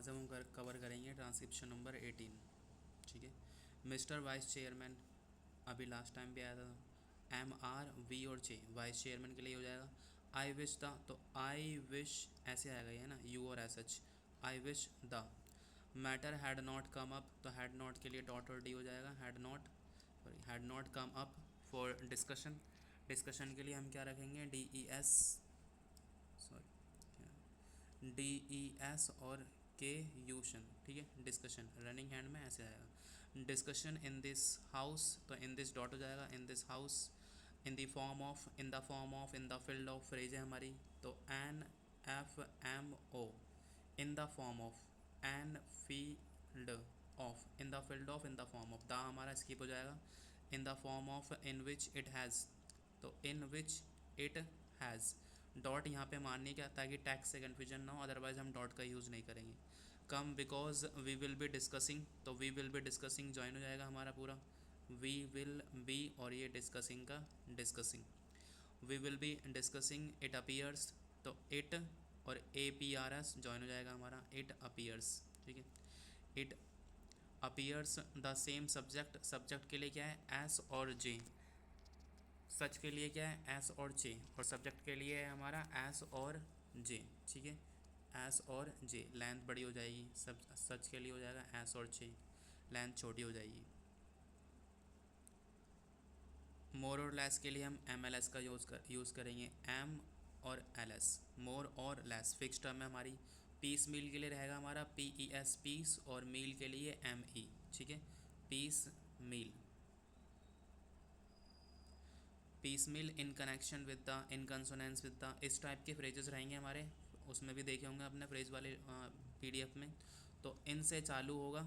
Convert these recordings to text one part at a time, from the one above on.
आज हम कवर करेंगे ट्रांसक्रिप्शन नंबर 18। ठीक है। मिस्टर वाइस चेयरमैन, अभी लास्ट टाइम भी आया था। एम आर वी और जे वाइस चेयरमैन के लिए हो जाएगा। आई विश द, तो आई विश ऐसे आएगा ये ना, यू और S H. I wish the matter had not come up, तो हैड नॉट के लिए डॉट और डी हो जाएगा। Had not come up for discussion. Discussion के लिए हम क्या रखेंगे, D E S, sorry D E S और के यूशन। ठीक है। डिस्कशन रनिंग हैंड में ऐसे आएगा। डिस्कशन इन दिस हाउस, तो इन दिस डॉट हो जाएगा, in this house. In the form of, in the form of, in the field of phrase है हमारी, तो N F M O. In the form of, an field of, in the field of, in the form of, the हमारा स्किप हो जाएगा। In the form of, in which it has, तो in which it has. Dot यहाँ पे मारने क्या, ताकि टैक्स से कन्फ्यूजन ना हो, अदरवाइज हम डॉट का यूज़ नहीं करेंगे। Come because we will be discussing, तो we will be discussing join हो जाएगा हमारा पूरा। वी विल बी और ये डिस्कसिंग का discussing. We will be discussing it appears, तो इट और A P R S join हो जाएगा हमारा, इट अपीयर्स। ठीक है। It appears the same subject, subject के लिए क्या है, एस और जे। सच के लिए क्या है, एस और जे, और सब्जेक्ट के लिए है हमारा एस और जे। ठीक है। एस और जे, लेंथ बड़ी हो जाएगी, सब सच के लिए हो जाएगा एस और जे, लेंथ छोटी हो जाएगी। मोर और लेस के लिए हम एम एल एस का यूज़ करेंगे, एम और एल एस। मोर और लेस फिक्स टर्म है हमारी। पीस मील के लिए रहेगा हमारा पी ई एस, पीस, और मील के लिए एम ई। ठीक है। Piecemeal. Piecemeal in connection with the, in consonance with the, इस टाइप के फ्रेजेस रहेंगे हमारे। उसमें भी देखे होंगे अपने फ्रेज वाले पीडीएफ में। तो इन से चालू होगा,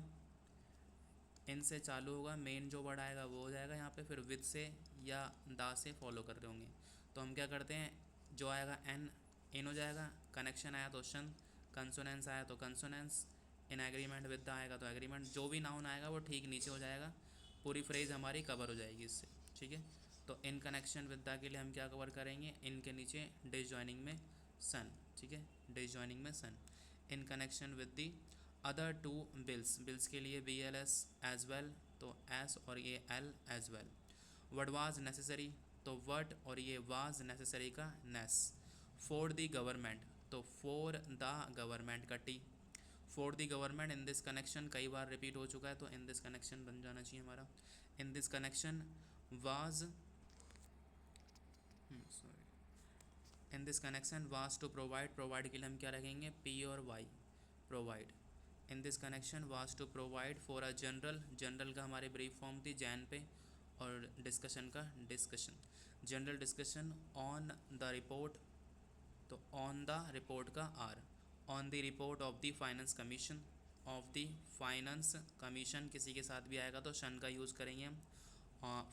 इन से चालू होगा, मेन जो वर्ड आएगा वो हो जाएगा यहाँ पे, फिर विद से या दा से फॉलो कर रहे होंगे। तो हम क्या करते हैं, जो आएगा एन, इन हो जाएगा, कनेक्शन आया तो शन, कंसोनेंस आया तो कंसोनेंस, इन एग्रीमेंट विद द आएगा तो एग्रीमेंट, जो भी नाउन आएगा वो ठीक नीचे हो जाएगा, पूरी फ्रेज हमारी कवर हो जाएगी इससे। ठीक है। तो इन कनेक्शन विद द के लिए हम क्या कवर करेंगे, इन के नीचे डिस जॉइनिंग में सन। ठीक है। डिस जॉइनिंग में सन। In connection with the other two bills, bills के लिए B L S as well, तो एस और ये L as well. What was necessary, तो वट और ये वाज नेसेसरी का नेस। फॉर द गवर्नमेंट, तो फॉर द गवर्नमेंट का T. For the government in this connection कई बार रिपीट हो चुका है, तो इन दिस कनेक्शन बन जाना चाहिए हमारा। In this connection was, sorry, in this connection was to provide, provide के लिए हम क्या रखेंगे, पी और Y, provide. In this connection was to provide for a general, general का हमारे ब्रीफ फॉर्म थी जैन पे, और डिस्कशन का discussion, general discussion on the report, तो ऑन द रिपोर्ट का R, on the report of the finance commission, of the finance commission किसी के साथ भी आएगा तो शन का यूज़ करेंगे हम।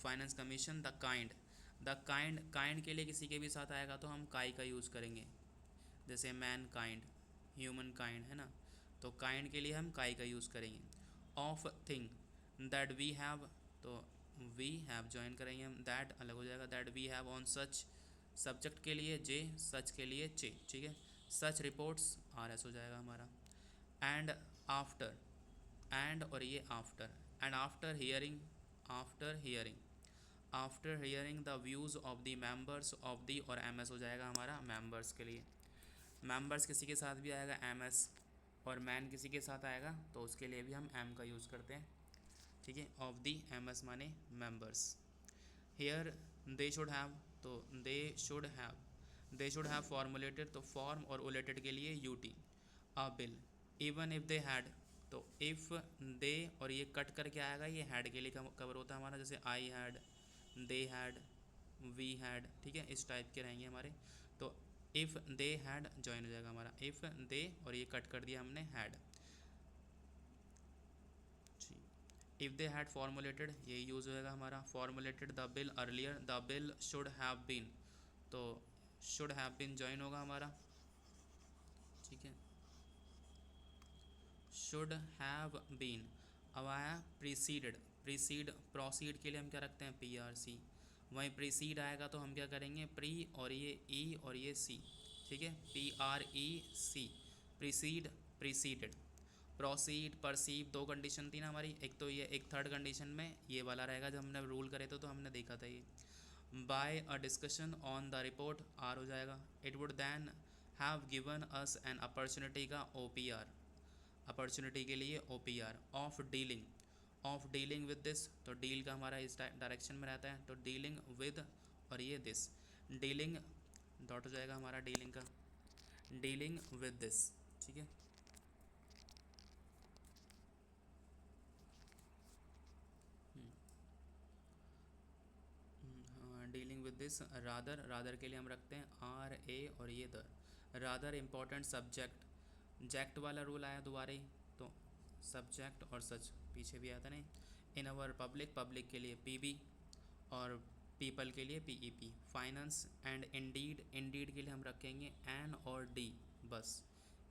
Finance commission the kind, the kind, kind के लिए किसी के भी साथ आएगा तो हम काई का यूज़ करेंगे, जैसे मैन काइंड, ह्यूमन काइंड है ना, तो काइंड के लिए हम काई का यूज़ करेंगे। Of thing that we have, तो वी हैव ज्वाइन करेंगे हम, दैट अलग हो जाएगा, that we have on such. Subject के लिए जे, सच के लिए चे। ठीक है। सच रिपोर्ट्स आर एस हो जाएगा हमारा। एंड आफ्टर, एंड और ये after, and after hearing, after hearing, after hearing the views of the members of the, और एम एस हो जाएगा हमारा मेंबर्स के लिए। मेंबर्स किसी के साथ भी आएगा एम एस, और मैन किसी के साथ आएगा तो उसके लिए भी हम एम का यूज़ करते हैं। ठीक है। ऑफ दी एम एस माने members. Here they should have, तो they should have, they should have formulated, तो फॉर्म और ओलेटेड के लिए U T. A bill, even if they had, तो इफ़ दे और ये कट करके आएगा, ये हैड के लिए कवर होता है हमारा, जैसे I had, they had, we had. ठीक है। इस टाइप के रहेंगे हमारे। तो इफ़ दे हैड ज्वाइन हो जाएगा हमारा, इफ़ दे और ये कट कर दिया हमने हैड। जी। इफ़ दे हैड फॉर्मुलेटेड, ये यूज़ होएगा हमारा, formulated the bill earlier, the bill should have been, तो शुड हैव बीन ज्वाइन होगा हमारा। ठीक है। Should have been. अब आया प्रीसीडेड, प्रीसीड, प्रोसीड के लिए हम क्या रखते हैं, पी आर सी। वहीं प्रीसीड आएगा तो हम क्या करेंगे, प्री और ये ई और ये सी। ठीक है। पी आर ई सी, प्रीसीड, प्रीसीडेड। प्रोसीड परसीव दो कंडीशन थी ना हमारी, एक तो ये, एक थर्ड कंडीशन में ये वाला रहेगा जब हमने रूल करे तो हमने देखा था ये। By a discussion on the report R हो जाएगा। It would then have given us an opportunity का ओ पी आर, अपॉर्चुनिटी के लिए O P R of dealing with this, तो डील का हमारा इस डायरेक्शन में रहता है, तो डीलिंग विद और ये दिस, डीलिंग डॉट हो जाएगा हमारा डीलिंग का, डीलिंग विद दिस, ठीक है। Dealing with this rather, rather के लिए हम रखते हैं आर ए और ये द, रादर इम्पॉर्टेंट सब्जेक्ट, जेक्ट वाला रूल आया दोबारा ही, तो सब्जेक्ट और सच पीछे भी आता नहीं। इन अवर पब्लिक, पब्लिक के लिए पी बी और पीपल के लिए P E P. Finance and Indeed, Indeed के लिए हम रखेंगे एन और डी बस,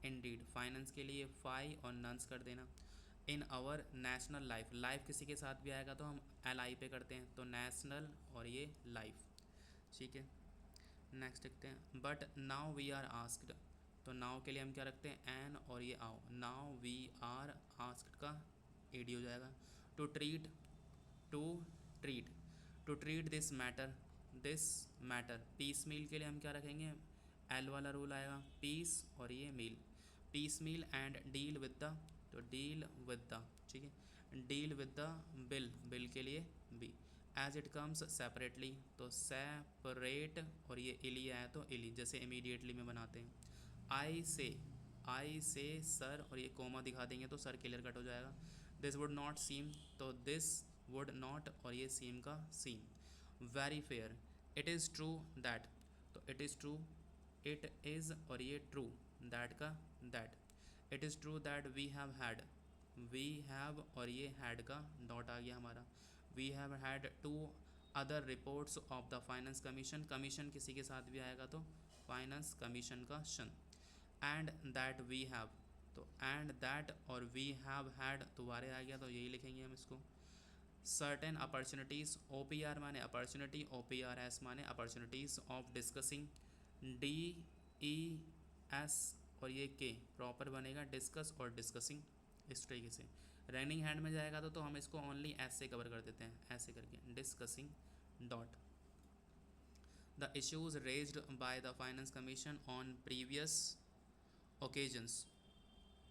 इंडीड। फाइनेंस के लिए फाई और नंस कर देना। In our national life, life किसी के साथ भी आएगा तो हम एल आई पे करते हैं, तो नेशनल और ये लाइफ, ठीक है। नेक्स्ट देखते हैं, but now we are asked, तो नाउ के लिए हम क्या रखते हैं एन और ये आओ, नाउ वी आर आस्क्ड का एडी हो जाएगा। To treat, to treat, to treat this matter, piecemeal के लिए हम क्या रखेंगे, एल वाला रूल आएगा, पीस और ये meal, piecemeal and deal with the, तो डील विद द, ठीक है। Deal with the bill, bill के लिए B. As it comes separately, तो सेपरेट और ये इली आया तो इली, जैसे इमीडिएटली में बनाते हैं। आई से सर और ये कोमा दिखा देंगे तो सर क्लियर कट हो जाएगा। दिस वुड नॉट सीम, तो दिस वुड नॉट और ये सीम का seem. Very fair, it is true that, तो it is true, it is और ये ट्रू, दैट का that. It is true that we have और ये हैड का डॉट आ गया हमारा। We have had two other reports of the finance commission, commission किसी के साथ भी आएगा तो फाइनेंस कमीशन का शन। एंड दैट वी हैव, तो एंड दैट और वी हैव हैड दोबारा आ गया तो यही लिखेंगे हम इसको। Certain opportunities, O P R माने opportunity, O P R S माने opportunities of discussing, D E S और ये के प्रॉपर बनेगा डिस्कस और डिस्कसिंग, इस तरीके से। रनिंग हैंड में जाएगा तो हम इसको ओनली एस से कवर कर देते हैं, ऐसे करके discussing dot. The issues raised by the finance commission on previous occasions,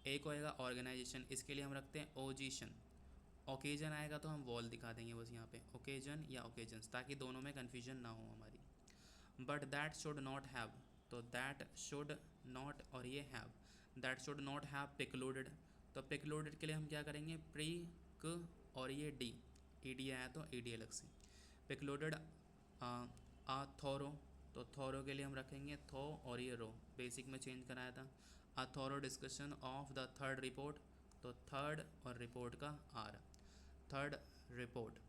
एक होएगा ऑर्गेनाइजेशन, इसके लिए हम रखते हैं ओजिशन, ओकेजन आएगा तो हम वॉल दिखा देंगे बस यहाँ पे, ओकेजन या ओकेजन्स, ताकि दोनों में कन्फ्यूजन ना हो हमारी। But that should not have, तो दैट शुड नॉट और ये have, that should not have precluded, तो पिक्लूडेड के लिए हम क्या करेंगे, प्री क और ये डी, ई डी आया तो ई डी अलग से। पिक्लूडेड आ थोरो, तो थोरो के लिए हम रखेंगे थो और ये रो, बेसिक में चेंज कराया था। A thorough discussion of the third report, तो थर्ड और रिपोर्ट का R, third report.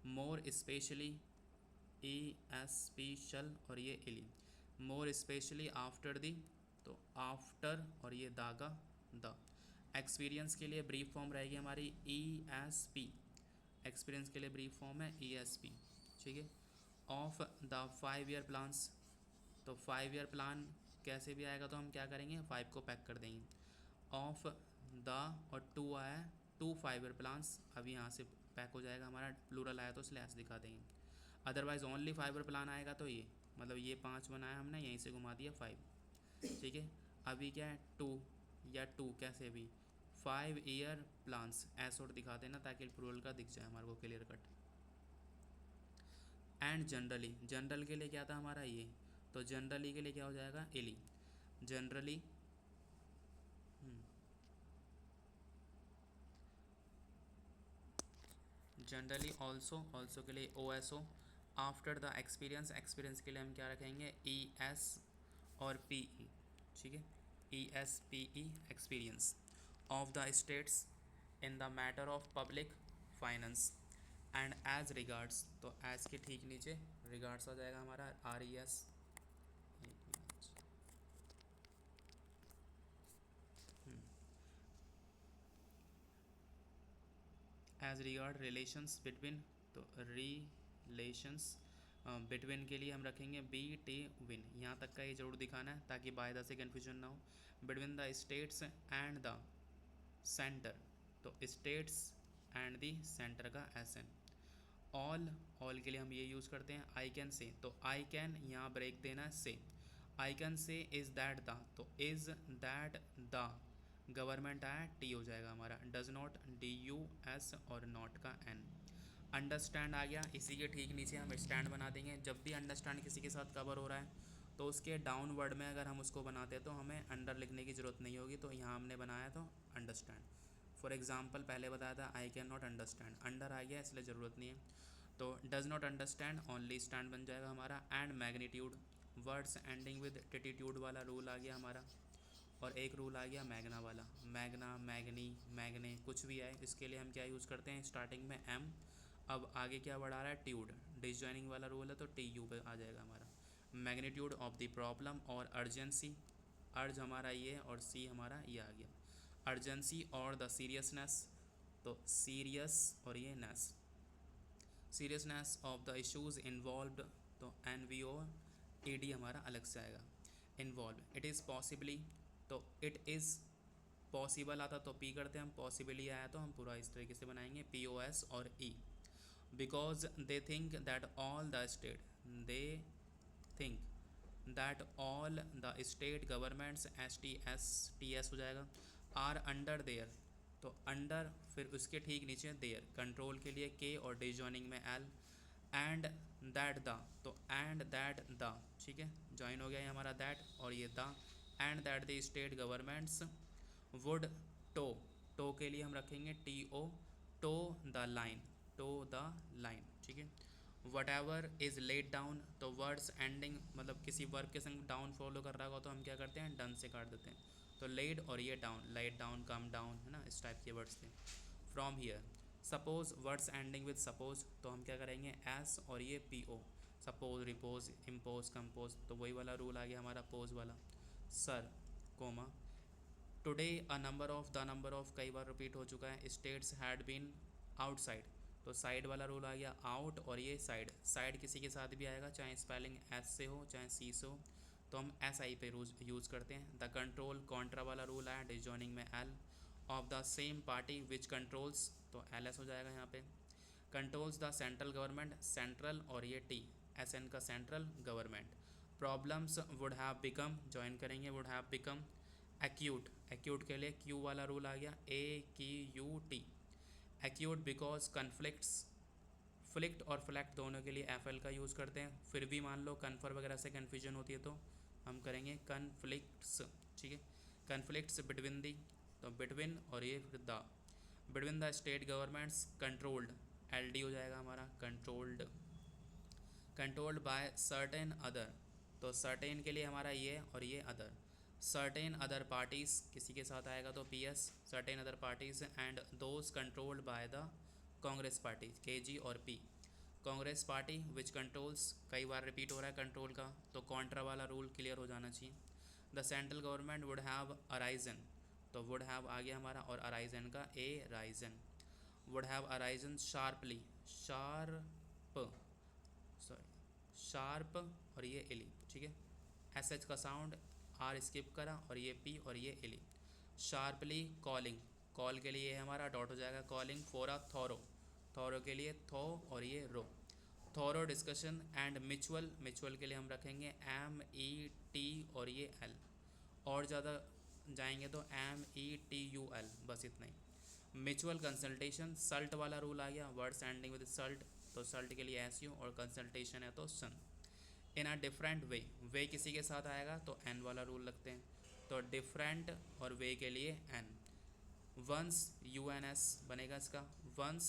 More specially, E special और ये इली, मोर स्पेशली आफ्टर दी, तो आफ्टर और ये दागा द। एक्सपीरियंस के लिए ब्रीफ फॉर्म रहेगी हमारी ई एस पी, एक्सपीरियंस के लिए ब्रीफ फॉर्म है ई एस पी, ठीक है। ऑफ द 5 ईयर प्लान्स, तो 5 ईयर प्लान कैसे भी आएगा तो हम क्या करेंगे 5 को पैक कर देंगे। ऑफ द और 2 आया, 2 5 ईयर प्लान्स, अभी यहाँ से पैक हो जाएगा हमारा, प्लूरल आया तो स्लैश दिखा देंगे। अदरवाइज़ ओनली 5 ईयर प्लान आएगा तो ये, मतलब ये 5 बनाया हमने, यहीं से घुमा दिया 5, ठीक है। अभी क्या है 2 या 2 कैसे भी 5 ईयर प्लान्स ऐसा और दिखा देना ताकि प्लूरल का दिख जाए हमारे को clear cut. And generally, general के लिए क्या था हमारा ये, तो जनरली के लिए क्या हो जाएगा एली, जनरली जनरली ऑल्सो, ऑल्सो के लिए O S O. After the experience, experience के लिए हम क्या रखेंगे ई एस और पी ई, ठीक है, E S P E experience. Of the states in the matter of public finance and as regards, तो एज के ठीक नीचे रिगार्ड्स आ जाएगा हमारा R E S, as regard relations between, तो रिलेशंस बिटवीन के लिए हम रखेंगे बी टी विन, यहाँ तक का ये जरूर दिखाना है ताकि बायदा से कन्फ्यूजन ना हो। Between the states and the centre, तो स्टेट्स एंड दी सेंटर का एस एन। ऑल, ऑल के लिए हम ये यूज़ करते हैं आई कैन से, तो आई कैन यहाँ ब्रेक देना से। I can say is that the, तो इज़ दैट द गवर्नमेंट आया टी हो जाएगा हमारा, does not D U S और नॉट का एन। अंडरस्टैंड आ गया, इसी के ठीक नीचे हम स्टैंड बना देंगे। जब भी अंडरस्टैंड किसी के साथ कवर हो रहा है तो उसके डाउनवर्ड में अगर हम उसको बनाते हैं तो हमें अंडर लिखने की ज़रूरत नहीं होगी, तो यहाँ हमने बनाया तो अंडरस्टैंड। फॉर एग्जाम्पल पहले बताया था I can not understand, under आ गया इसलिए ज़रूरत नहीं है, तो does not understand only stand बन जाएगा हमारा। And magnitude, words ending with titude वाला रूल आ गया हमारा। और एक रूल आ गया मैग्ना वाला, मैग्ना, मैग्नी, मैग्ने, कुछ भी आए इसके लिए हम क्या यूज़ करते हैं, स्टार्टिंग में एम, अब आगे क्या बढ़ा रहा है ट्यूड, डिसजॉइनिंग वाला रूल है तो टी यू पे आ जाएगा हमारा। मैग्नीट्यूड ऑफ द प्रॉब्लम और अर्जेंसी, अर्ज हमारा ये और सी हमारा ये आ गया। अर्जेंसी और द सीरियसनेस, तो सीरियस और ये ness, seriousness of the issues involve, तो N V O A D हमारा अलग से आएगा। इन्वॉल्व, इट इज़ पॉसिबली, तो इट इज़ पॉसिबल आता तो पी करते हैं हम, पॉसिबली आया तो हम पूरा इस तरीके से बनाएंगे पी ओ एस और E. Because they think that all the state, they think that all the state governments, S T S हो जाएगा, आर अंडर देयर, तो अंडर फिर उसके ठीक नीचे देयर, कंट्रोल के लिए के और डिजॉइनिंग में एल। एंड दैट द, तो एंड दैट द, ठीक है, ज्वाइन हो गया ये हमारा दैट और ये the. And that the state governments would toe, toe के लिए हम रखेंगे T O, toe the line, toe the line, ठीक है। Whatever is laid down, तो वर्ड्स एंडिंग मतलब किसी वर्ब के संग डाउन फॉलो कर रहा होगा तो हम क्या करते हैं डन से काट देते हैं, तो लेड और ये down, light down, come down, है ना, इस टाइप के वर्ड्स थे। From here, suppose, words ending with suppose, तो हम क्या करेंगे एस और ये P O, suppose, repose, impose, compose, तो वही वाला रूल आ गया हमारा पोज वाला। Sir, comma, today a number of, the number of कई बार रिपीट हो चुका है, स्टेट्स हैड बीन आउटसाइड, तो साइड वाला रूल आ गया आउट और ये साइड, साइड किसी के साथ भी आएगा चाहे स्पेलिंग एस से हो चाहे सी से हो, तो हम एस आई पे यूज़ करते हैं। द कंट्रोल, कॉन्ट्रा वाला रूल आया डिजॉइनिंग में L, of the same party which controls, तो एल एस हो जाएगा यहाँ पे। Controls the central government, central और ये टी, एस एन का central government. Problems would have become, join करेंगे would have become. Acute, acute के लिए क्यू वाला रूल आ गया ए की U T, acute because conflicts, flict और फ्लैक्ट दोनों के लिए एफ एल का यूज़ करते हैं, फिर भी मान लो कन्फर वगैरह से कन्फ्यूजन होती है तो हम करेंगे कन्फ्लिक्ट्स, ठीक है। कन्फ्लिक्ट्स बिटवीन दी, तो बिटवीन और ये फिर the, between the state governments controlled, L D हो जाएगा हमारा controlled. Controlled by certain other, तो सर्टेन के लिए हमारा ये और ये अदर। सर्टेन अदर पार्टीज़ किसी के साथ आएगा तो P S, certain other parties and those controlled by the Congress party, के जी और P. Congress party which controls, कई बार रिपीट हो रहा है कंट्रोल का, तो कॉन्ट्रा वाला रूल क्लियर हो जाना चाहिए। The central government would have arisen, तो वुड हैव आ गया हमारा और अराइजन का A risen, would have arisen sharply, sharp, sorry sharp और ये एली, ठीक है, एस एच का साउंड आर स्किप करा और ये पी और ये एली। शार्पली कॉलिंग, कॉल के लिए हमारा डॉट हो जाएगा कॉलिंग फॉर अ थोरो, थोरो के लिए थो और ये रो। थोरो डिस्कशन एंड म्यूचुअल, म्यूचुअल के लिए हम रखेंगे एम ई टी और ये एल, और ज़्यादा जाएंगे तो M E T U L, बस इतना ही। म्यूचुअल कंसल्टेशन, सल्ट वाला रूल आ गया, वर्ड्स एंडिंग विद सल्ट, तो सल्ट के लिए एस यू और कंसल्टेशन है तो सन। इन अ डिफरेंट वे, वे किसी के साथ आएगा तो एन वाला रूल लगते हैं, तो डिफरेंट और वे के लिए N. Once, U N S बनेगा इसका, वंस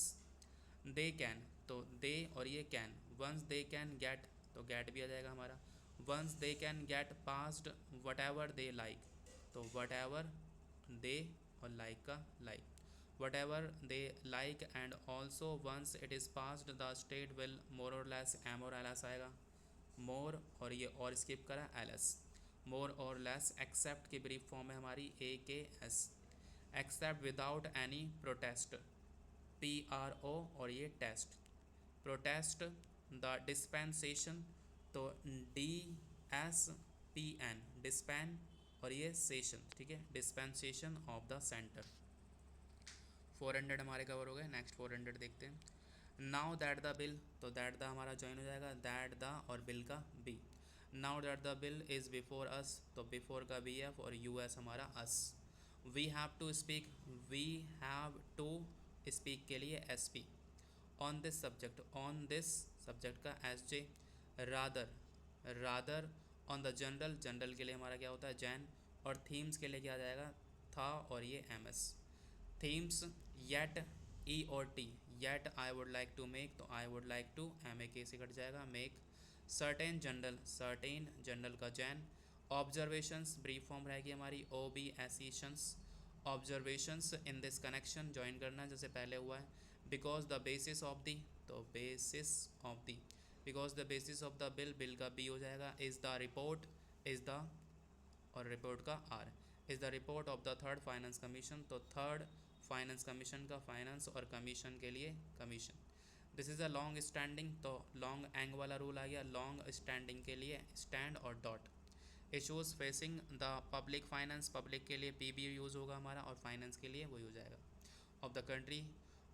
दे कैन, तो दे और ये can, once they can get, तो गेट भी आ जाएगा हमारा। Once they can get passed whatever they like, तो वट एवर दे और लाइक का like, whatever they like and also once it is passed the state will more और less, M और L S आएगा, more और ये और skip करा एल एस, मोर और लेस। एक्सेप्ट की ब्रीफ फॉर्म है हमारी A K S, accept without any protest, P R O और ये टेस्ट, प्रोटेस्ट द डिस्पेंसेशन, तो D S P N, dispen और ये सेशन, ठीक है, डिस्पेंसेशन ऑफ द सेंटर। 400 हमारे कवर हो गए, नेक्स्ट 400 देखते हैं। नाउ दैट द बिल, तो दैट द हमारा ज्वाइन हो जाएगा, दैट द और बिल का B. Now that the bill is before us, तो बिफोर का बी एफ और यू एस हमारा us. We have to speak, we have to speak के लिए S P. On this subject, on this subject का S J. Rather, rather on the general, general के लिए हमारा क्या होता है जैन। और थीम्स के लिए क्या आ जाएगा था और ये M S. Themes yet E और T, yet I would like to make, तो I would like to M A K से कट जाएगा make. Certain general, certain general का जैन। ऑब्जर्वेशंस ब्रीफ फॉर्म रहेगी हमारी ओ बी एसिशंस। Observations in this connection join करना जैसे पहले हुआ है। Because the basis of the, तो basis of the, because the basis of the bill, bill का बी हो जाएगा। Is the report, is the और रिपोर्ट का R, is the report of the third finance commission, तो third finance commission का finance और commission के लिए commission. This is a long standing, तो लॉन्ग एंग वाला रूल आ गया, लॉन्ग स्टैंडिंग के लिए स्टैंड और dot. Issues facing the public finance, public के लिए पी बी यूज़ होगा हमारा और फाइनेंस के लिए वही हो जाएगा। Of the country,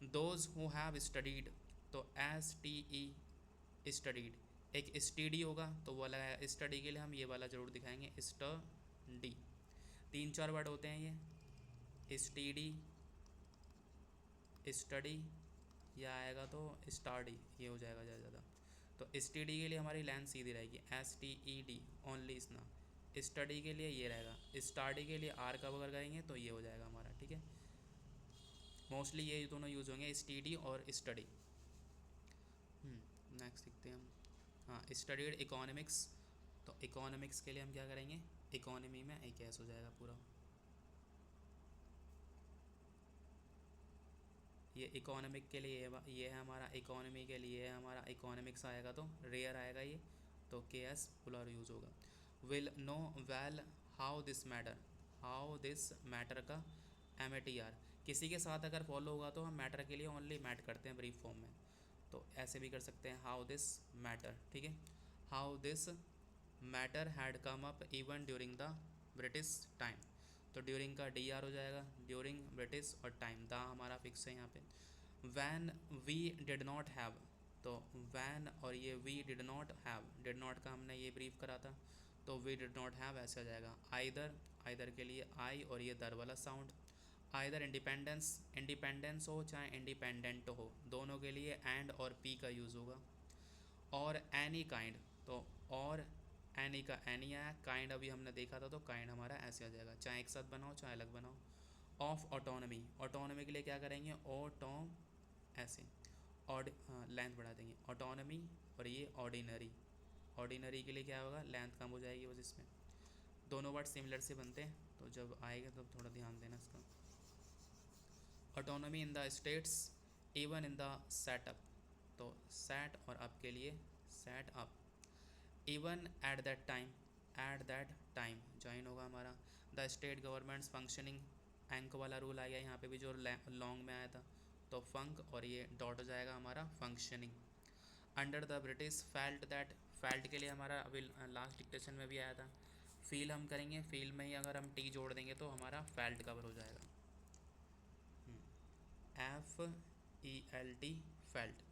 those who have studied, तो एस टी ई स्टडीड, एक स्टडी होगा तो वो वाला स्टडी के लिए हम ये वाला ज़रूर दिखाएंगे स्टडी। 3-4 वर्ड होते हैं ये, स्टडी, स्टडी, या आएगा तो स्टाडी, ये हो जाएगा ज़्यादा ज़्यादा। तो स्टडी के लिए हमारी लाइन सीधी रहेगी S T E D only इतना। स्टडी के लिए ये रहेगा, स्टडी के लिए आर का अगर करेंगे तो ये हो जाएगा हमारा, ठीक है। मोस्टली ये दोनों यूज़ होंगे स्टडी और स्टडी। नेक्स्ट देखते हैं हम, हाँ स्टडीड इकोनॉमिक्स, तो इकोनॉमिक्स के लिए हम क्या करेंगे, इकोनॉमी में एक ऐस हो जाएगा पूरा। ये इकोनॉमिक के लिए ये है हमारा, इकोनॉमी के लिए है हमारा, इकोनॉमिक्स आएगा तो रेयर आएगा ये, तो के एस पुलर यूज़ होगा। Will know well how this matter, how this matter का एम ए टी आर, किसी के साथ अगर फॉलो होगा तो हम मैटर के लिए ओनली मैट करते हैं ब्रीफ फॉर्म में, तो ऐसे भी कर सकते हैं हाउ दिस मैटर, ठीक है। How this matter had come up even during the British time, तो ड्यूरिंग का डी आर हो जाएगा, ड्यूरिंग ब्रिटिश और टाइम दा हमारा फिक्स है यहाँ पे। When we did not have, तो वैन और ये we did not have, did not का हमने ये ब्रीफ करा था, तो वी डिड नॉट हैव ऐसे हो जाएगा। आइदर, आइदर के लिए आई और ये दर वाला साउंड। आइदर इंडिपेंडेंस, इंडिपेंडेंस हो चाहे इंडिपेंडेंट हो, दोनों के लिए एंड और पी का यूज़ होगा। और एनी काइंड, तो और एनी का एनी आया, काइंड अभी हमने देखा था तो काइंड हमारा ऐसे आ जाएगा, चाहे एक साथ बनाओ चाहे अलग बनाओ। ऑफ ऑटोनमी, ऑटोनमी के लिए क्या करेंगे ऑटोम, ऐसे ऑड लेंथ बढ़ा देंगे ऑटोनमी, और ये ऑर्डिनरी, ऑर्डिनरी के लिए क्या होगा लेंथ कम हो जाएगी बस इसमें। दोनों वर्ड सिमिलर से बनते हैं तो जब आएगा तब थोड़ा ध्यान देना इसका। Autonomy in the states, even in the setup, तो सेट और अप के लिए set up. Even at that time, at that time join होगा हमारा। द स्टेट गवर्नमेंट्स फंक्शनिंग, एंक वाला रूल आ गया यहाँ पे भी जो लॉन्ग में आया था, तो फंक और ये डॉट हो जाएगा हमारा functioning. Under the British felt that, felt के लिए हमारा अभी लास्ट डिक्टेशन में भी आया था, फील हम करेंगे, फील में ही अगर हम टी जोड़ देंगे तो हमारा फेल्ट कवर हो जाएगा, F E L T felt.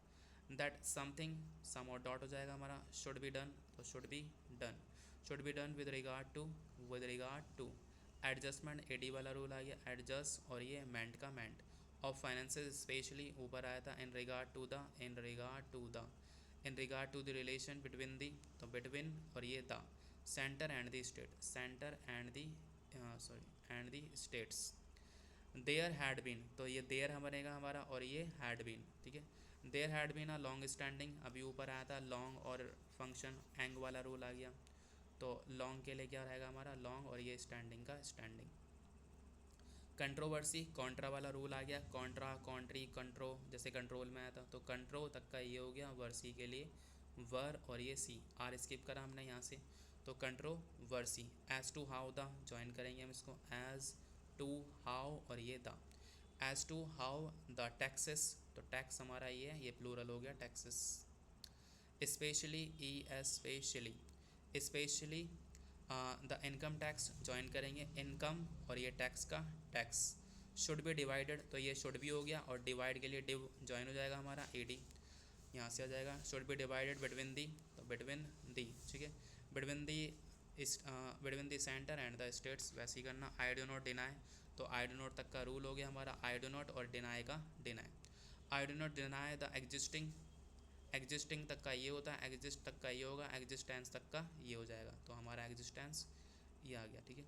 That something, some और डॉट हो जाएगा हमारा। शुड बी डन, तो should be done, should be done with regard to, with regard to. Adjustment एडी वाला रूल आ गया, एडजस्ट और ये मेंट का मेंट। ऑफ फाइनेंसेस स्पेशली ऊपर आया था, in regard to the, in regard to the, in regard to the relation between the, तो बिटवीन और ये the centre and the state, centre and the sorry and the states. There had been, तो ये there हम बनेगा हमारा और ये हैड बीन, ठीक है। There had been a long standing, अभी ऊपर आया था लॉन्ग और फंक्शन एंग वाला रूल आ गया, तो लॉन्ग के लिए क्या रहेगा हमारा लॉन्ग और ये स्टैंडिंग का स्टैंडिंग। कंट्रोवर्सी, कॉन्ट्रा वाला रूल आ गया, कॉन्ट्रा कॉन्ट्री कंट्रो जैसे कंट्रोल में आया था, तो कंट्रो तक का ये हो गया। वर्सी के लिए वर और ये सी, आर स्किप करा हमने यहाँ से, तो controversy. As to how the join करेंगे हम इसको, एज टू हाउ और ये the, as to how the taxes, तो टैक्स हमारा ये है, ये प्लूरल हो गया taxes. Specially E S specially, specially the income tax join करेंगे, इनकम और ये टैक्स का टैक्स। शुड बी डिवाइडेड, तो ये शुड भी हो गया और डिवाइड के लिए डिव ज्वाइन हो जाएगा हमारा ईडी, यहाँ से आ जाएगा। Should be divided between the, तो बिटवीन दी, ठीक है, between the between the centre and the states, वैसे ही करना। आई डो नॉट डिनाई, तो आई डो नॉट तक का रूल हो गया हमारा, आई डो नॉट और डिनाई का deny. I do not deny the existing, existing तक का ये होता है, एग्जिस्ट तक का ये होगा, एग्जिस्टेंस तक का ये हो जाएगा, तो हमारा एग्जिस्टेंस ये आ गया, ठीक है।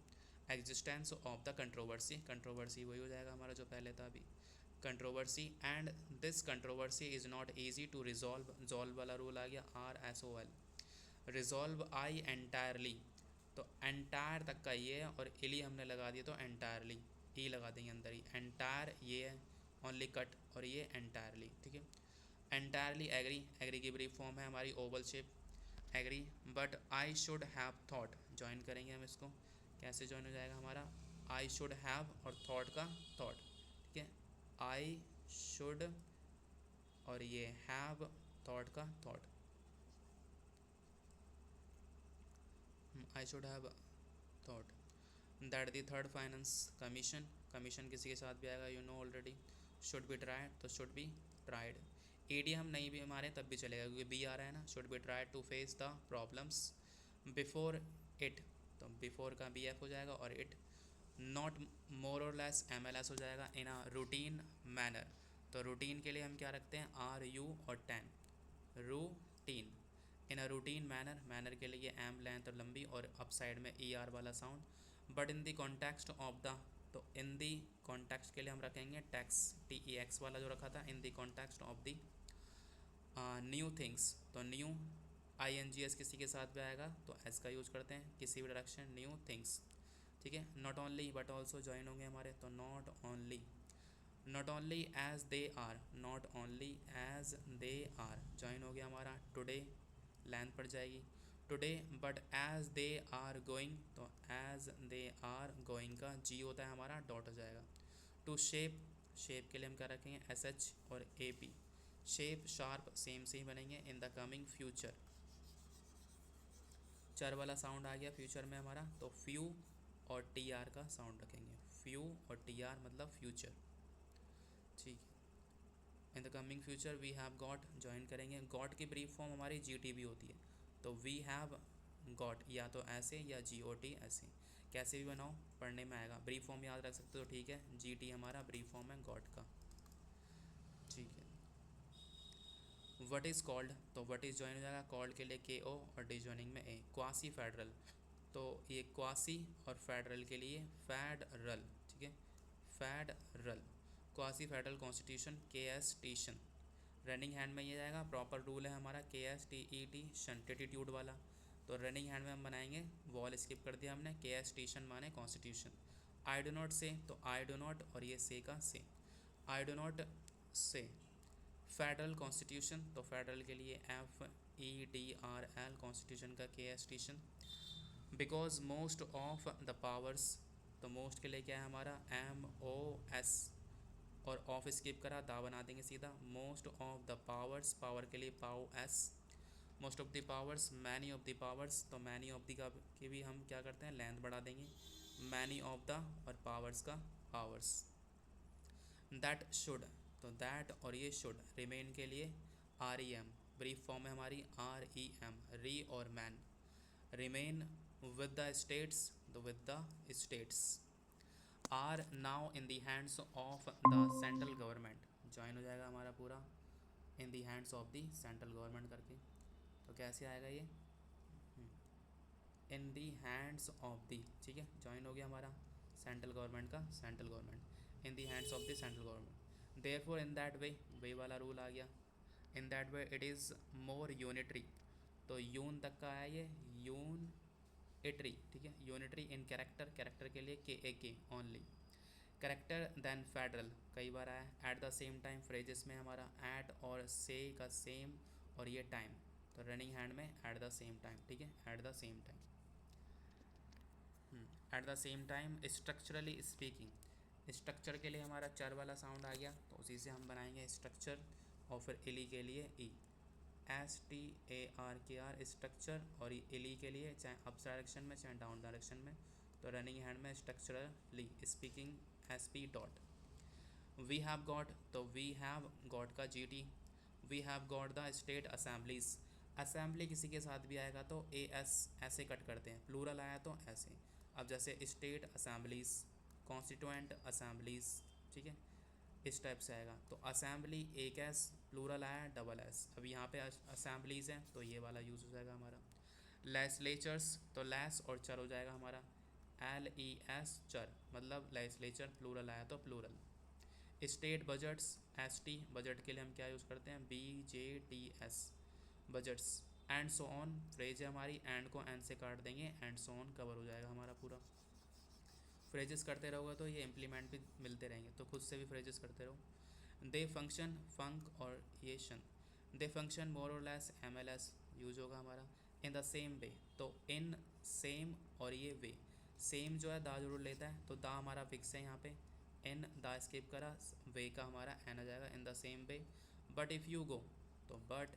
Existence of the controversy, controversy वही हो जाएगा हमारा जो पहले था अभी, controversy. And this controversy is not easy to resolve, solve वाला रूल आ गया, RSOL। रिजॉल्व आई एंटायरली, तो एंटायर तक का ये है और इली हमने लगा दिया तो एंटायरली ई लगा देंगे अंदर ही, एंटायर ये है, ओनली कट और ये एंटायरली, ठीक है। एंटायरली एग्री, एग्री की ब्रीफ फॉर्म है हमारी oval shape, agree. But I should have thought, join करेंगे हम इसको, कैसे ज्वाइन हो जाएगा हमारा, आई शुड हैव और थॉट का थॉट, ठीक है। आई शुड और ये हैव थॉट का thought, I should have thought that the third finance commission, commission किसी के साथ भी आएगा, you know already. Should be tried, तो शुड बी ट्राइड, ईडी हम नहीं भी मारे तब भी चलेगा क्योंकि बी आ रहा है ना। Should be tried to face the problems before it, तो बिफोर का बी एफ हो जाएगा और इट। नॉट मोर और लेस MLS हो जाएगा, इन अ रूटीन मैनर, तो रूटीन के लिए हम क्या रखते हैं, RU और 10, routine. In a routine manner, manner के लिए एम लेंथ और लंबी और अप साइड में ER वाला sound. But in the context of the, तो इन दी कॉन्टेक्स्ट के लिए हम रखेंगे टैक्स, TEX वाला जो रखा था, in the context of the new things, तो न्यू INGS किसी के साथ भी आएगा तो एस का यूज करते हैं, किसी भी डायरेक्शन न्यू थिंग्स, ठीक है। Not only but also join होंगे हमारे, तो not only, not only as they are, not only as they are join हो गया हमारा। टुडे लेंथ पड़ जाएगी, today but as they are going, तो एज दे आर गोइंग का G होता है हमारा, डॉट हो जाएगा। टू शेप, शेप के लिए हम क्या रखेंगे, SH और AP, शेप शार्प सेम से ही बनेंगे। इन द कमिंग फ्यूचर, चर वाला साउंड आ गया फ्यूचर में हमारा, तो फ्यू और TR का साउंड रखेंगे, फ्यू और TR मतलब फ्यूचर, ठीक है। In the coming future we have got, join करेंगे। गॉट की ब्रीफ फॉर्म हमारी GTB होती है, तो वी हैव गॉट या तो ऐसे या GOT ऐसे, कैसे भी बनाओ पढ़ने में आएगा। ब्रीफ फॉर्म याद रख सकते हो, ठीक है, GT हमारा ब्रीफ फॉर्म है गॉट का, ठीक है। वट इज़ कॉल्ड, तो वट इज़ ज्वाइन हो जाएगा, कॉल्ड के लिए KO और डिजॉइनिंग में A। क्वासी फेडरल, तो ये क्वासी और फेडरल के लिए फेडरल, ठीक है, federal. Quasi federal constitution KS टीशन, रनिंग हैंड में ये जाएगा, प्रॉपर रूल है हमारा KSTET शन, टेटीट्यूड वाला, तो रनिंग हैंड में हम बनाएंगे, वॉल स्किप कर दिया हमने, KS टीशन माने कॉन्स्टिट्यूशन। आई डो नॉट से, तो आई डो नॉट और ये से का say, I do not say. Federal constitution, तो फेडरल के लिए FEDRL, कॉन्स्टिट्यूशन का KS टीशन। Because most of the powers, तो मोस्ट के लिए क्या है हमारा MOS और ऑफ स्किप करा, दा बना देंगे सीधा। Most of the powers, power के लिए पाओ S। Most of the powers, many of the powers, तो मैनी ऑफ द का की भी हम क्या करते हैं, लेंथ बढ़ा देंगे, मैनी ऑफ द और पावर्स का पावर्स। दैट शुड, तो दैट और ये शुड। रिमेन के लिए REM, ब्रीफ फॉर्म है हमारी REM, री और मैन। रिमेन विद द स्टेट्स, तो with the states. Are now in the hands of the central government, join हो जाएगा हमारा पूरा, in the hands of the central government करके, तो कैसे आएगा ये, इन दी हैंड्स ऑफ दी, ठीक है, ज्वाइन हो गया हमारा सेंट्रल गवर्नमेंट का, central government in the hands of the central government. Therefore in that way वाला रूल आ गया। In that way it is more unitary, तो यून तक का है ये, यून इटरी, ठीक है, यूनिटरी इन कैरेक्टर, कैरेक्टर के लिए KAK only. Character then federal कई बार आया। At the same time phrases में हमारा एट और से का सेम और ये टाइम, तो रनिंग हैंड में एट द सेम टाइम, ठीक है, eight the same time. At the same time structurally speaking, structure के लिए हमारा चर वाला साउंड आ गया, तो उसी से हम बनाएंगे स्ट्रक्चर। और फिर इली के लिए E, STARKR स्ट्रक्चर, और इली के लिए चाहे अप डायरेक्शन में चाहे डाउन डायरेक्शन में, तो रनिंग हैंड में structurally speaking SP dot. We have got, तो वी हैव गॉट का GT। We have got the state assemblies. Assembly किसी के साथ भी आएगा तो AS ऐसे कट करते हैं, प्लूरल आया तो ऐसे। अब जैसे स्टेट असेंबलीज, कॉन्स्टिट्यूएंट असेंबलीज, ठीक है, इस टाइप से आएगा। तो असेंबली एक एस, प्लूरल आया डबल एस। अब यहाँ पे असेंबलीज हैं तो ये वाला यूज़ हो जाएगा हमारा। लेजिस्लेचर्स, तो लेस और चर हो जाएगा हमारा, LES चर, मतलब लेजिस्लेचर प्लूरल आया तो plural. State budgets, ST, budget के लिए हम क्या यूज़ करते हैं, BJTS, budgets. And so on phrase है हमारी, एंड को एंड से काट देंगे, एंड सो ऑन कवर हो जाएगा हमारा पूरा। फ्रेजेस करते रहोगे तो ये इम्प्लीमेंट भी मिलते रहेंगे, तो खुद से भी फ्रेजेस करते रहो। दे फंक्शन, फंक और ये शन। दे फंक्शन मोर और लेस, MLS यूज होगा हमारा। इन द सेम वे, तो इन सेम और ये वे, सेम जो है दा जरूर लेता है, तो दा हमारा फिक्स है यहाँ पे। इन दा स्किप करा, वे का हमारा एन आ जाएगा, in the same way. But if you go, तो बट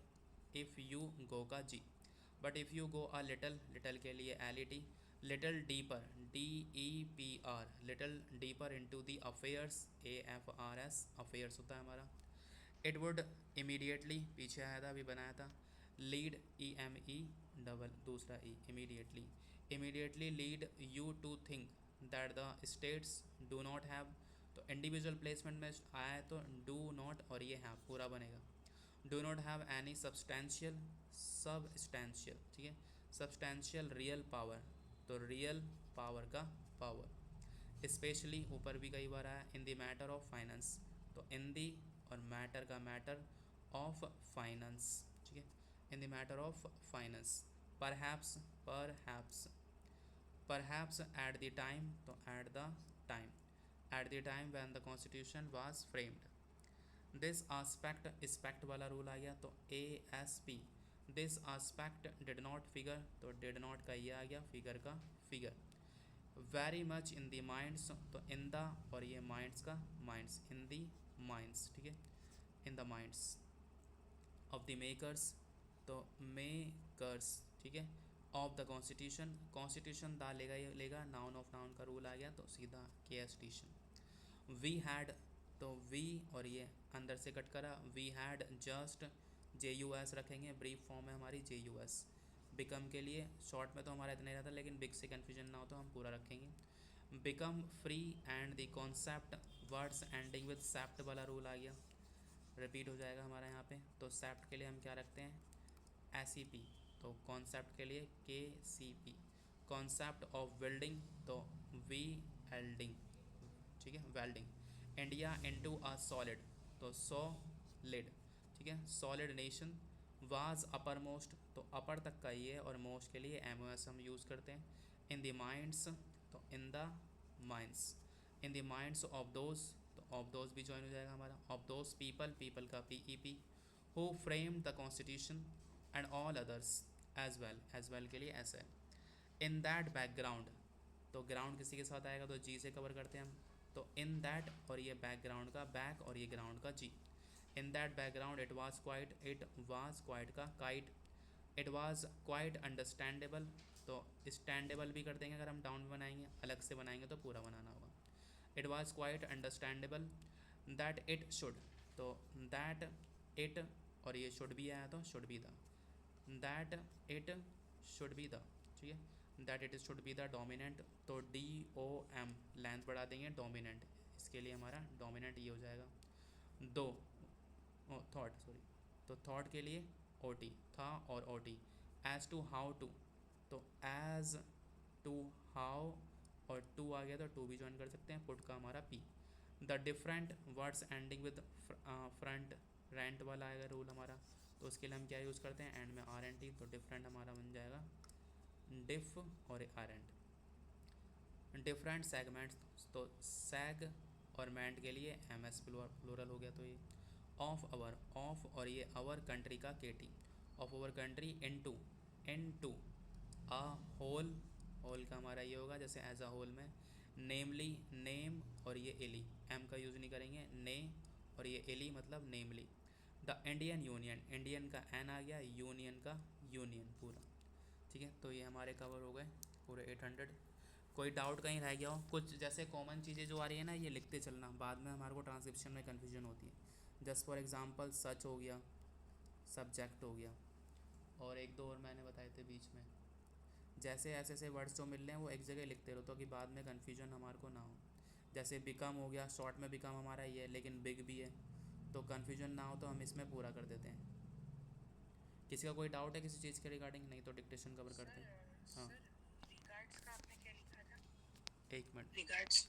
इफ़ यू गो का G. But if you go a little, little के लिए LET, little deeper, DEPR, little deeper into the affairs, AFRS, affairs होता है हमारा। It would immediately, पीछे आया था अभी बनाया था। लीड, EME डबल दूसरा E, immediately. Immediately lead you to think that the states do not have, तो इंडिविजुअल प्लेसमेंट में आया है तो डू नॉट और ये हैव पूरा बनेगा। Do not have any substantial, substantial, ठीक है, सब्सटेंशियल रियल पावर, तो रियल पावर का पावर। स्पेशली ऊपर भी कई बार आया, इन द मैटर ऑफ फाइनेंस, तो इन दी और मैटर का मैटर ऑफ फाइनेंस, ठीक है, in the matter of finance. Perhaps, perhaps, perhaps at the time, तो at the time, at the time when the constitution was framed. This aspect, aspect वाला rule आ गया तो ASP। This aspect did not figure, तो did not का ये आ गया, फिगर का figure. Very much in the minds, तो इन द और ये माइंड्स का माइंड्स, इन दी माइंड्स, ठीक है, in the minds of the makers, तो मेकर्स, ठीक है, ऑफ द कॉन्स्टिट्यूशन, कॉन्स्टिट्यूशन दा लेगा, ये लेगा, नाउन ऑफ नाउन का रूल आ गया तो सीधा KSTtion। वी हैड, तो वी और ये अंदर से कट करा, वी हैड जस्ट, JUS रखेंगे, ब्रीफ फॉर्म है हमारी JUS। बिकम के लिए शॉर्ट में तो हमारा इतना ही रहता है, लेकिन बिग से कन्फ्यूजन ना हो तो हम पूरा रखेंगे। Become free and the concept, words ending with cept वाला रूल आ गया, रिपीट हो जाएगा हमारा यहाँ पे। तो सेप्ट के लिए हम क्या रखते हैं, SEP, तो कॉन्सेप्ट के लिए KCP। कॉन्सेप्ट ऑफ वेल्डिंग, तो वेल्डिंग, ठीक है, welding. India into a solid, तो सॉलिड, ठीक है, solid nation. Was upper most, तो अपर तक का ये, और मोस्ट के लिए MOS हम यूज़ करते हैं। इन द माइंड्स, तो in the minds, in the minds of those, तो ऑफ दोज भी ज्वाइन हो जाएगा हमारा। ऑफ दोज पीपल, पीपल का PEP, who frame the constitution and all others as well, as well के लिए ऐसा। इन दैट बैकग्राउंड, तो ग्राउंड किसी के साथ आएगा तो G से कवर करते हैं हम, तो इन दैट और ये बैकग्राउंड का बैक और ये ग्राउंड का G। In that background it was quite, it was quite का kite. It was quite understandable, तो स्टैंडेबल भी कर देंगे अगर हम डाउन बनाएंगे, अलग से बनाएंगे तो पूरा बनाना होगा। It was quite understandable that it should, तो दैट इट और ये शुड भी आया तो should be the, that it should be the, ठीक है, that it should be the dominant, तो DOM लेंथ बढ़ा देंगे, डोमिनेंट, इसके लिए हमारा डोमिनेंट ये हो जाएगा। दो, थॉट सॉरी, तो थॉट के लिए OT, था और OT। As to how to, तो एज टू हाउ और टू आ गया तो टू भी ज्वाइन कर सकते हैं, पुट का हमारा P। The different words ending with front, rent वाला आएगा रूल हमारा, तो उसके लिए हम क्या यूज़ करते हैं, एंड में RNT, तो डिफरेंट हमारा बन जाएगा डिफ और RNT। डिफरेंट सेगमेंट्स, तो सैग और मेंट के लिए MS प्लूरल हो गया, तो ये ऑफ अवर, ऑफ और ये अवर कंट्री का KT, of our country into a whole, whole का हमारा ये होगा जैसे एज अ होल में। नेमली, नेम और ये एली, M का यूज़ नहीं करेंगे, ने और ये एली मतलब नेमली। द इंडियन यूनियन, इंडियन का N आ गया, यूनियन का यूनियन पूरा, ठीक है। तो ये हमारे कवर हो गए पूरे 800। कोई डाउट कहीं रह गया हो, कुछ जैसे कॉमन चीज़ें जो आ रही है ना ये लिखते चलना, बाद में हमारे को ट्रांसक्रिप्शन में कन्फ्यूजन होती है। जस्ट फॉर एग्जांपल सच हो गया, सब्जेक्ट हो गया, और एक दो और मैंने बताए थे बीच में। जैसे ऐसे ऐसे वर्ड्स जो मिल रहे हैं वो एक जगह लिखते रहो ताकि बाद में कन्फ्यूजन हमारे को ना हो। जैसे बिकम हो गया, शॉर्ट में बिकम हमारा ये है लेकिन बिग भी है, तो कन्फ्यूजन ना हो तो हम इसमें पूरा कर देते हैं। किसी का कोई डाउट है किसी चीज़ के रिगार्डिंग? नहीं तो डिक्टेशन कवर करते हैं। हाँ सर रिगार्ड्स का आपने क्या लिखा था? एक मिनट। रिगार्ड्स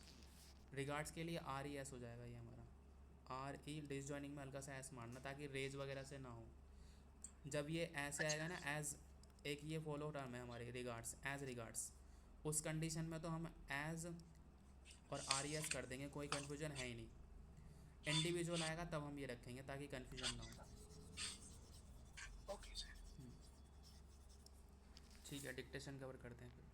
रिगार्ड्स के लिए आर ई एस हो जाएगा ये हमारा। आर ई डिसजॉइनिंग में हल्का सा एस मारना ताकि रेज वगैरह से ना हो। जब ये ऐसे अच्छा आएगा ना एज, एक ये फॉलो टर्म है हमारी रिगार्ड्स, एज रिगार्ड्स, उस कंडीशन में तो हम एज और आर ई एस कर देंगे, कोई कन्फ्यूजन है ही नहीं। इंडिविजुअल आएगा तब हम ये रखेंगे ताकि कन्फ्यूजन ना हो। Okay sir. ठीक है, डिक्टेशन कवर करते हैं फिर।